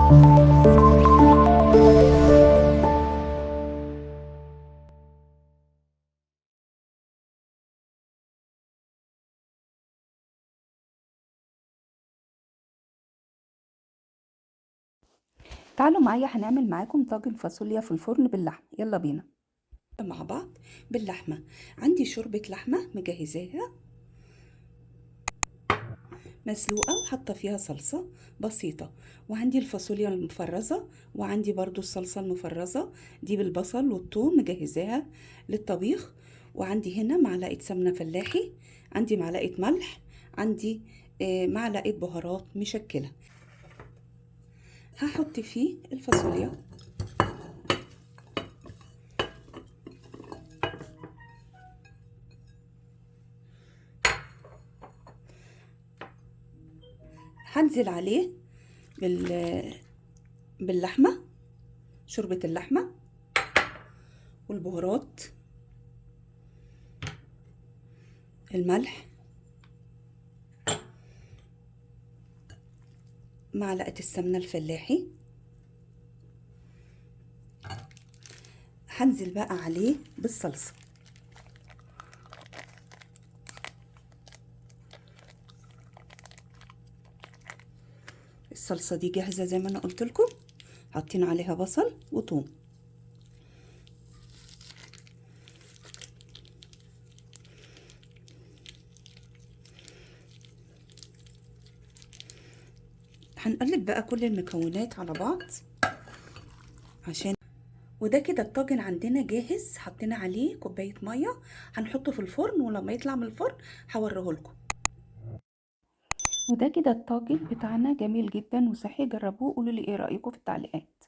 تعالوا معايا هنعمل معاكم طاجن فاصوليا في الفرن باللحمة. يلا بينا مع بعض باللحمة. عندي شوربة لحمة مجهزاها مسلوقة وحاطة فيها صلصة بسيطة، وعندي الفاصوليا المفرزة، وعندي برضو الصلصة المفرزة دي بالبصل والثوم مجهزاها للطبيخ، وعندي هنا معلقة سمنة فلاحي، عندي معلقة ملح، عندي معلقة بهارات مشكلة. هحط فيه الفاصوليا هنزل عليه باللحمة، شوربة اللحمة والبهارات، الملح، معلقة السمنة الفلاحي. هنزل بقى عليه بالصلصة. الصلصة دي جاهزة زي ما انا قلت لكم، حاطين عليها بصل وثوم. هنقلب بقى كل المكونات على بعض وده كده الطاجن عندنا جاهز. حطينا عليه كوباية مية، هنحطه في الفرن، ولما يطلع من الفرن هوريه لكم. وده كده الطاجن بتاعنا جميل جدا وصحي، جربوه قولوا لي ايه رأيكم في التعليقات.